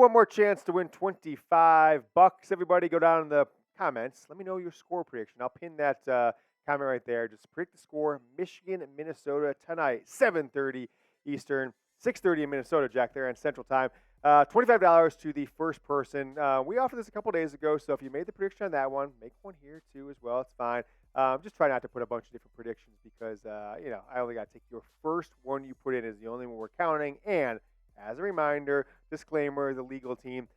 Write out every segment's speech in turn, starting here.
one more chance to win $25. Everybody go down in the comments. Let me know your score prediction. I'll pin that comment right there. Just predict the score. Michigan and Minnesota tonight, 7:30 Eastern, 6:30 in Minnesota, Jack, there on Central Time. $25 to the first person. We offered this a couple days ago, so if you made the prediction on that one, make one here too as well. It's fine. Just try not to put a bunch of different predictions because, I only got to take your first one you put in is the only one we're counting. And as a reminder, disclaimer, the legal team,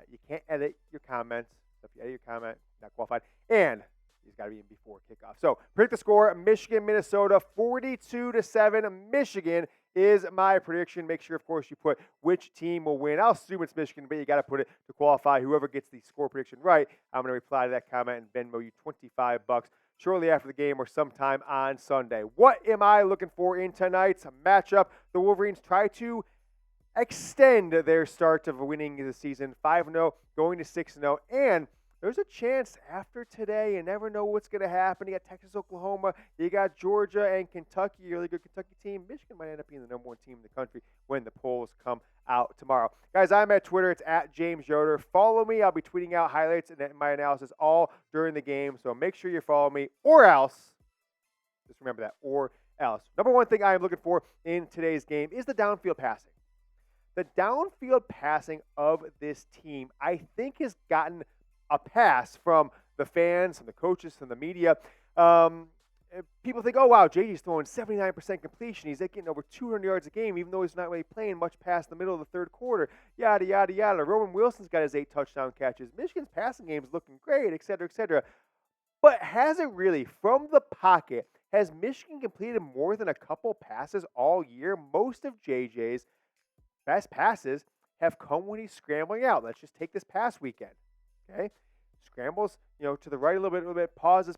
you can't edit your comments. So if you edit your comment, not qualified. And he's got to be in before kickoff. So predict the score, Michigan, Minnesota, 42-7. Michigan is my prediction. Make sure, of course, you put which team will win. I'll assume it's Michigan, but you got to put it to qualify. Whoever gets the score prediction right, I'm going to reply to that comment and Venmo you $25 shortly after the game or sometime on Sunday. What am I looking for in tonight's matchup? The Wolverines try to extend their start of winning the season, 5-0, going to 6-0, and there's a chance after today. You never know what's going to happen. You got Texas, Oklahoma. You got Georgia and Kentucky, a really good Kentucky team. Michigan might end up being the number one team in the country when the polls come out tomorrow. Guys, I'm at Twitter. It's at James Yoder. Follow me. I'll be tweeting out highlights and my analysis all during the game. So make sure you follow me, or else, just remember that, or else. Number one thing I am looking for in today's game is the downfield passing. The downfield passing of this team, I think, has gotten a pass from the fans, from the coaches, from the media. People think, oh, wow, JJ's throwing 79% completion. He's getting over 200 yards a game, even though he's not really playing much past the middle of the third quarter. Yada, yada, yada. Roman Wilson's got his 8 touchdown catches. Michigan's passing game is looking great, et cetera, et cetera. But has it really, from the pocket, has Michigan completed more than a couple passes all year? Most of JJ's best passes have come when he's scrambling out. Let's just take this past weekend. Okay, scrambles, to the right a little bit, pauses.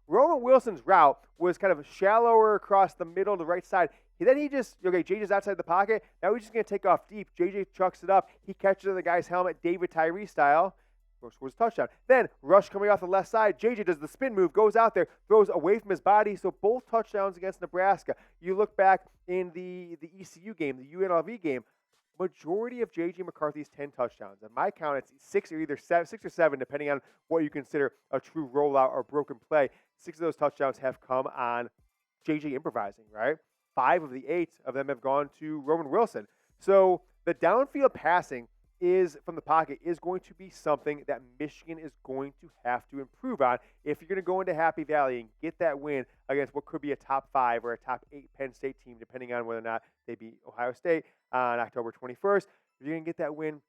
Roman Wilson's route was kind of shallower across the middle to the right side. JJ's outside the pocket. Now he's just going to take off deep. JJ chucks it up. He catches it in the guy's helmet, David Tyree style. Scores a touchdown. Then Rush coming off the left side. JJ does the spin move, goes out there, throws away from his body. So both touchdowns against Nebraska. You look back in the ECU game, the UNLV game. Majority of J.J. McCarthy's 10 touchdowns. At my count, it's 6 or 7, depending on what you consider a true rollout or broken play. 6 of those touchdowns have come on J.J. improvising, right? 5 of the 8 of them have gone to Roman Wilson. So the downfield passing from the pocket is going to be something that Michigan is going to have to improve on if you're going to go into Happy Valley and get that win against what could be a top 5 or a top 8 Penn State team, depending on whether or not they beat Ohio State on October 21st. If you're going to get that win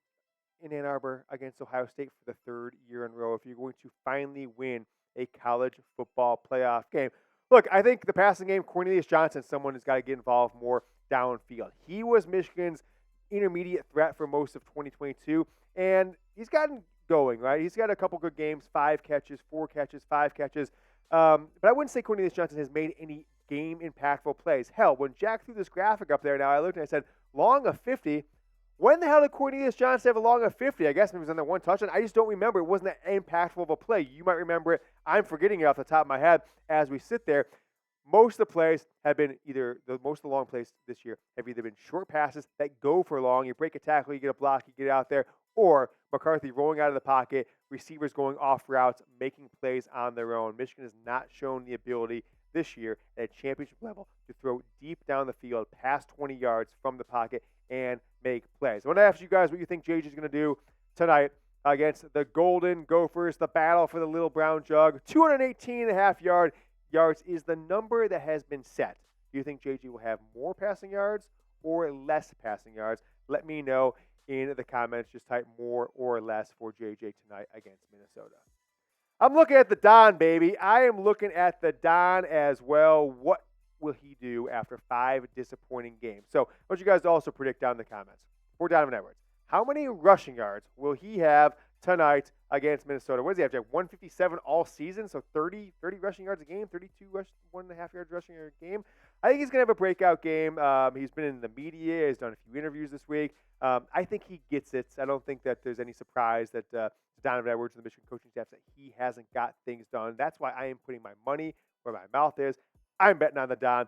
in Ann Arbor against Ohio State for the 3rd year in a row, if you're going to finally win a college football playoff game. Look, I think the passing game, Cornelius Johnson, someone who's got to get involved more downfield. He was Michigan's intermediate threat for most of 2022, and he's gotten going, right? He's got a couple good games, 5 catches, 4 catches, 5 catches. But I wouldn't say Cornelius Johnson has made any game-impactful plays. Hell, when Jack threw this graphic up there now, I looked and I said, long of 50. When the hell did Cornelius Johnson have a long of 50? I guess it was on that one touchdown. I just don't remember. It wasn't that impactful of a play. You might remember it. I'm forgetting it off the top of my head as we sit there. Most of the plays have been most of the long plays this year have either been short passes that go for long. You break a tackle, you get a block, you get out there, or McCarthy rolling out of the pocket, receivers going off routes, making plays on their own. Michigan has not shown the ability this year at a championship level to throw deep down the field past 20 yards from the pocket and make plays. I want to ask you guys what you think JJ is going to do tonight against the Golden Gophers, the battle for the Little Brown Jug. 218.5 yards is the number that has been set. Do you think JJ will have more passing yards or less passing yards? Let me know in the comments. Just type more or less for JJ tonight against Minnesota. I'm looking at the Don, baby. I am looking at the Don as well. What will he do after 5 disappointing games? So I want you guys to also predict down in the comments for Donovan Edwards. How many rushing yards will he have tonight against Minnesota? What does he have? 157 all season, so 30 rushing yards a game, 32 1.5 yards rushing a game. I think he's going to have a breakout game. He's been in the media. He's done a few interviews this week. I think he gets it. I don't think that there's any surprise that Donovan Edwards and the Michigan coaching staff that he hasn't got things done. That's why I am putting my money where my mouth is. I'm betting on the Don.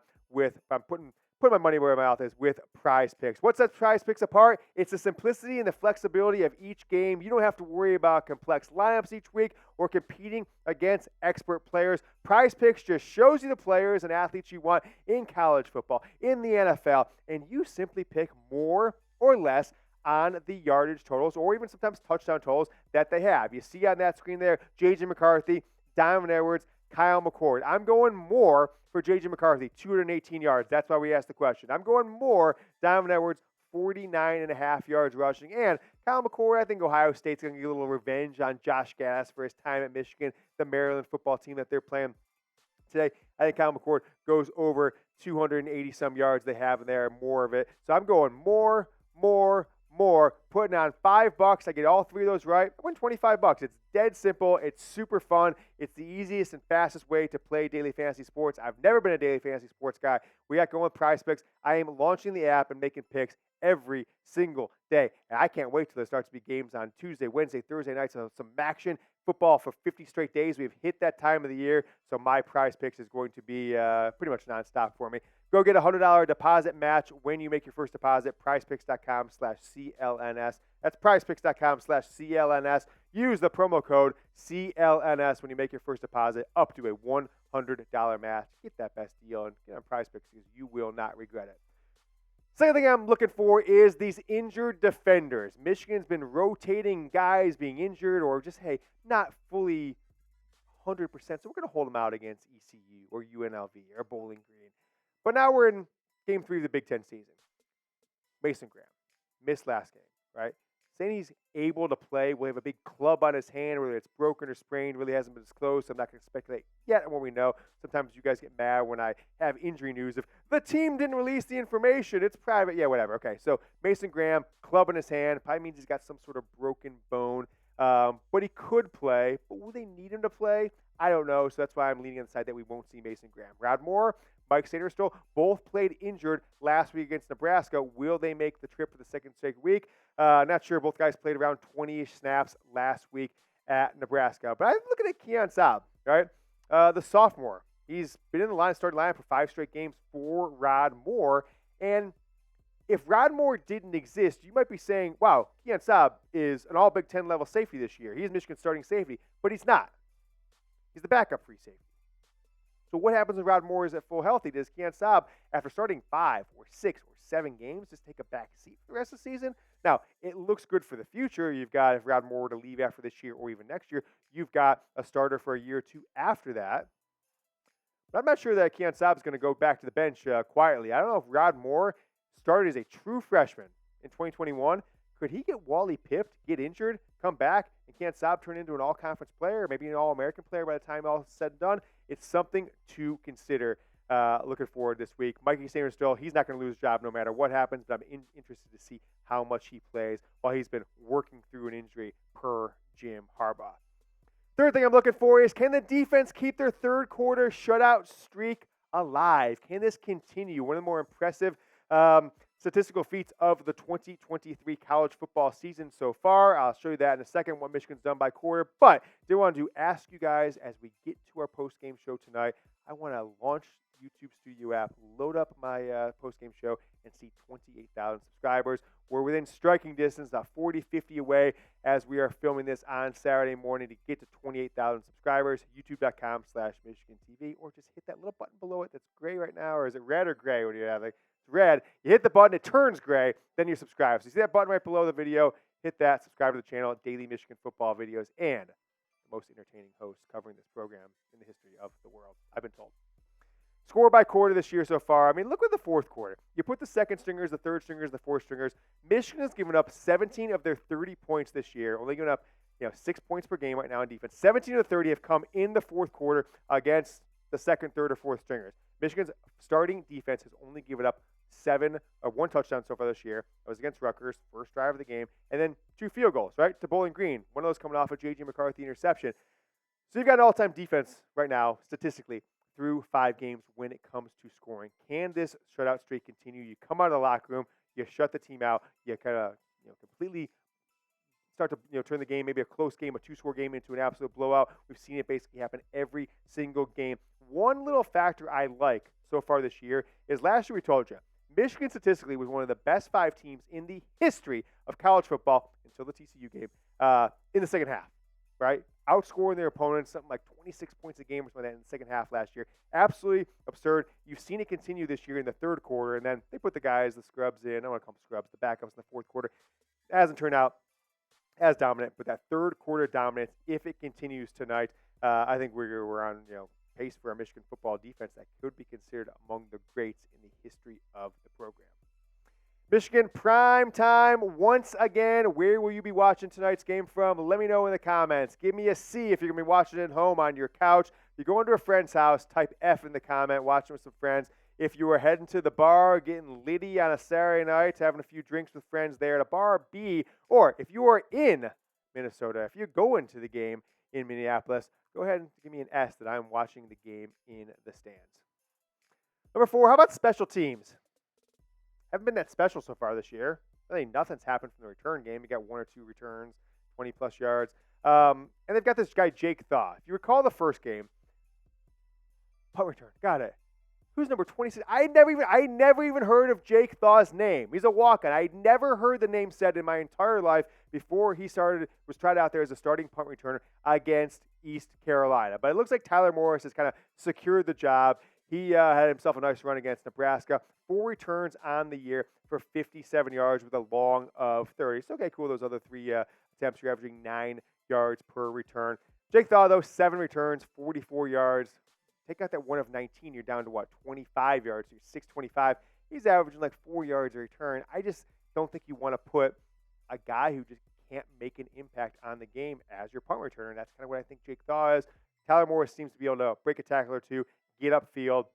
I'm putting put my money where my mouth is with Prize Picks. What sets Prize Picks apart? It's the simplicity and the flexibility of each game. You don't have to worry about complex lineups each week or competing against expert players. Prize Picks just shows you the players and athletes you want in college football, in the NFL, and you simply pick more or less on the yardage totals or even sometimes touchdown totals that they have. You see on that screen there, J.J. McCarthy, Donovan Edwards, Kyle McCord. I'm going more for J.J. McCarthy, 218 yards. That's why we asked the question. I'm going more Donovan Edwards, 49.5 yards rushing. And Kyle McCord, I think Ohio State's going to get a little revenge on Josh Gattis for his time at Michigan, the Maryland football team that they're playing today. I think Kyle McCord goes over 280-some yards they have in there, more of it. So I'm going more, putting on $5. I get all three of those right. I win $25. It's dead simple. It's super fun. It's the easiest and fastest way to play daily fantasy sports. I've never been a daily fantasy sports guy. We got going with Prize Picks. I am launching the app and making picks every single day. And I can't wait till there starts to be games on Tuesday, Wednesday, Thursday nights. So some action football for 50 straight days. We've hit that time of the year. So my Prize Picks is going to be pretty much nonstop for me. Go get a $100 deposit match when you make your first deposit. PrizePicks.com/CLNS. That's PrizePicks.com/CLNS. Use the promo code CLNS when you make your first deposit up to a $100 match. Get that best deal and get on Prize Picks because you will not regret it. Second thing I'm looking for is these injured defenders. Michigan's been rotating guys being injured or just, not fully 100%. So we're going to hold them out against ECU or UNLV or Bowling Green. But now we're in Game 3 of the Big Ten season. Mason Graham missed last game, right? Saying he's able to play, will have a big club on his hand, whether it's broken or sprained, really hasn't been disclosed, so I'm not going to speculate yet on what we know. Sometimes you guys get mad when I have injury news. If the team didn't release the information, it's private. Yeah, whatever. Okay, so Mason Graham, club in his hand, probably means he's got some sort of broken bone. But he could play. But will they need him to play? I don't know, so that's why I'm leaning on the side that we won't see Mason Graham. Moore, Mke Sainristil, both played injured last week against Nebraska. Will they make the trip for the second straight week? Not sure. Both guys played around 20-ish snaps last week at Nebraska. But I'm looking at Keon Saab, right? The sophomore. He's been in the starting line for 5 straight games for Rod Moore. And if Rod Moore didn't exist, you might be saying, wow, Keon Saab is an all Big Ten level safety this year. He's Michigan's starting safety. But he's not. He's the backup free safety. So what happens when Rod Moore is at full healthy? Does Keon Saab, after starting 5 or 6 or 7 games, just take a back seat for the rest of the season? Now, it looks good for the future. You've got, if Rod Moore were to leave after this year or even next year, you've got a starter for a year or two after that. But I'm not sure that Keon Saab is going to go back to the bench quietly. I don't know if Rod Moore started as a true freshman in 2021. Could he get Wally pipped, get injured, come back, and Keon Saab turn into an all-conference player, or maybe an all-American player by the time all is said and done? It's something to consider looking forward this week. Mke Sainristil, he's not going to lose his job no matter what happens, but I'm interested to see how much he plays while he's been working through an injury per Jim Harbaugh. Third thing I'm looking for is, can the defense keep their third quarter shutout streak alive? Can this continue? One of the more impressive statistical feats of the 2023 college football season so far. I'll show you that in a second, what Michigan's done by quarter. But I want to ask you guys, as we get to our post-game show tonight, I want to launch YouTube Studio app, load up my post-game show, and see 28,000 subscribers. We're within striking distance, about 40, 50 away as we are filming this on Saturday morning to get to 28,000 subscribers. YouTube.com/Michigan TV, or just hit that little button below it that's gray right now, or is it red or gray? What do you have? It's red. You hit the button, it turns gray, then you're subscribed. So you see that button right below the video, hit that, subscribe to the channel, daily Michigan football videos, and the most entertaining host covering this program in the history of the world, I've been told. Score by quarter this year so far. I mean, look at the fourth quarter. You put the second stringers, the third stringers, the fourth stringers. Michigan has given up 17 of their 30 points this year, only giving up 6 points per game right now in defense. 17 of the 30 have come in the fourth quarter against the second, third, or fourth stringers. Michigan's starting defense has only given up 1 touchdown so far this year. That was against Rutgers, first drive of the game, and then 2 field goals, right, to Bowling Green. One of those coming off a J.J. McCarthy interception. So you've got an all-time defense right now, statistically, through 5 games when it comes to scoring. Can this shutout streak continue? You come out of the locker room, you shut the team out, you kind of completely start to turn the game, maybe a close game, a 2-score game, into an absolute blowout. We've seen it basically happen every single game. One little factor I like so far this year is last year we told you Michigan statistically was one of the best 5 teams in the history of college football until the TCU game in the second half, right? Outscoring their opponents, something like 26 points a game or something like that in the second half last year. Absolutely absurd. You've seen it continue this year in the third quarter, and then they put the scrubs in. I don't want to call them scrubs, the backups in the fourth quarter. It hasn't turned out as dominant, but that third quarter dominance, if it continues tonight, I think we're on pace for a Michigan football defense that could be considered among the greats in the history of the program. Michigan prime time once again. Where will you be watching tonight's game from? Let me know in the comments. Give me a C if you're going to be watching it at home on your couch. If you're going to a friend's house, type F in the comment, watching with some friends. If you are heading to the bar, getting litty on a Saturday night, having a few drinks with friends there at a bar, B. Or if you are in Minnesota, if you're going to the game in Minneapolis, go ahead and give me an S that I'm watching the game in the stands. Number 4, how about special teams? Haven't been that special so far this year. I think nothing's happened from the return game. You got 1 or 2 returns, 20-plus yards. And they've got this guy, Jake Thaw. If you recall the first game, punt return, got it. Who's number 26? I never even heard of Jake Thaw's name. He's a walk-on. I never heard the name said in my entire life before he was tried out there as a starting punt returner against East Carolina. But it looks like Tyler Morris has kind of secured the job. He had himself a nice run against Nebraska. 4 returns on the year for 57 yards with a long of 30. So, okay, cool. Those other 3 attempts, you're averaging 9 yards per return. Jake Thaw, though, 7 returns, 44 yards. Take out that 1 of 19, you're down to, 25 yards. So you're 625. He's averaging like 4 yards a return. I just don't think you want to put a guy who just can't make an impact on the game as your punt returner. And that's kind of what I think Jake Thaw is. Tyler Morris seems to be able to break a tackle or two, get upfield.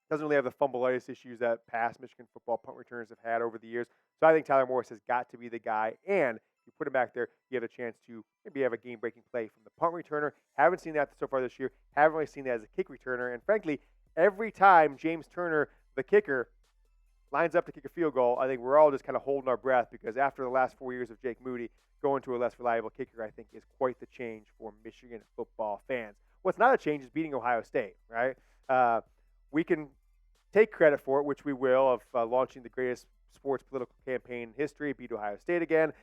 Doesn't really have the fumbleitis issues that past Michigan football punt returners have had over the years. So I think Tyler Morris has got to be the guy. And you put him back there, you have a chance to maybe have a game-breaking play from the punt returner. Haven't seen that so far this year. Haven't really seen that as a kick returner. And frankly, every time James Turner, the kicker, lines up to kick a field goal, I think we're all just kind of holding our breath because after the last 4 years of Jake Moody, going to a less reliable kicker, I think, is quite the change for Michigan football fans. What's not a change is beating Ohio State, right? We can take credit for it, which we will, of launching the greatest sports political campaign in history, beat Ohio State again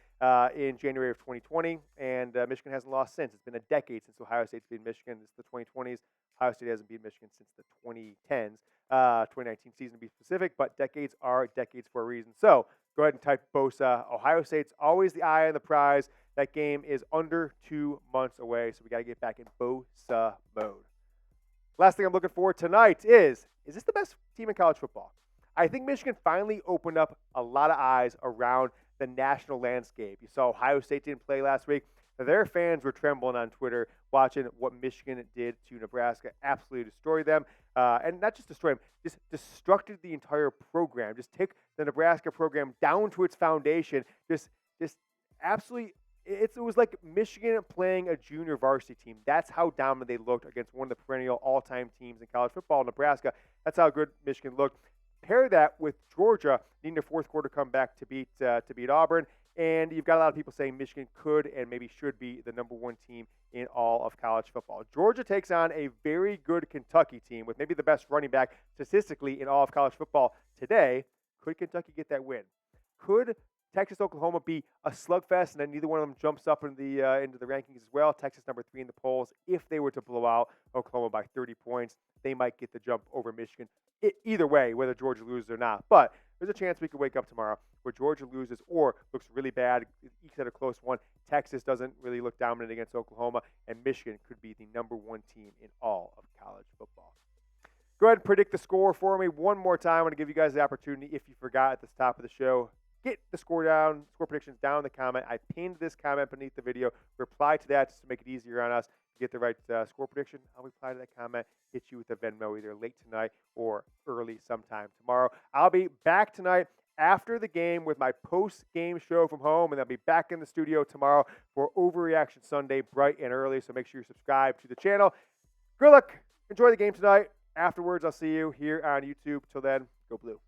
in January of 2020, and Michigan hasn't lost since. It's been a decade since Ohio State's beaten Michigan. It's the 2020s. Ohio State hasn't beaten Michigan since the 2010s, 2019 season to be specific, but decades are decades for a reason. So go ahead and type Bosa. Ohio State's always the eye on the prize. That game is under 2 months away, so we got to get back in Bosa mode. Last thing I'm looking for tonight is this the best team in college football? I think Michigan finally opened up a lot of eyes around the national landscape. You saw Ohio State didn't play last week. Their fans were trembling on Twitter watching what Michigan did to Nebraska, absolutely destroy them. And not just destroy them, just destructed the entire program. Just take the Nebraska program down to its foundation. Just absolutely, it was like Michigan playing a junior varsity team. That's how dominant they looked against one of the perennial all-time teams in college football, Nebraska. That's how good Michigan looked. Pair that with Georgia needing their fourth quarter comeback to beat Auburn, and you've got a lot of people saying Michigan could and maybe should be the number 1 team in all of college football. Georgia takes on a very good Kentucky team with maybe the best running back statistically in all of college football today. Could Kentucky get that win? Could Texas, Oklahoma be a slugfest, and then neither one of them jumps up into the rankings as well? Texas number 3 in the polls. If they were to blow out Oklahoma by 30 points, they might get the jump over Michigan. Either way, whether Georgia loses or not. But there's a chance we could wake up tomorrow where Georgia loses or looks really bad, ekes out a close one. Texas doesn't really look dominant against Oklahoma, and Michigan could be the number 1 team in all of college football. Go ahead and predict the score for me one more time. I want to give you guys the opportunity, if you forgot at the top of the show, get the score predictions down in the comment. I pinned this comment beneath the video. Reply to that just to make it easier on us to get the right score prediction. I'll reply to that comment, hit you with a Venmo either late tonight or early sometime tomorrow. I'll be back tonight after the game with my post-game show from home, and I'll be back in the studio tomorrow for Overreaction Sunday, bright and early, so make sure you subscribe to the channel. Good luck. Enjoy the game tonight. Afterwards, I'll see you here on YouTube. Till then, go Blue.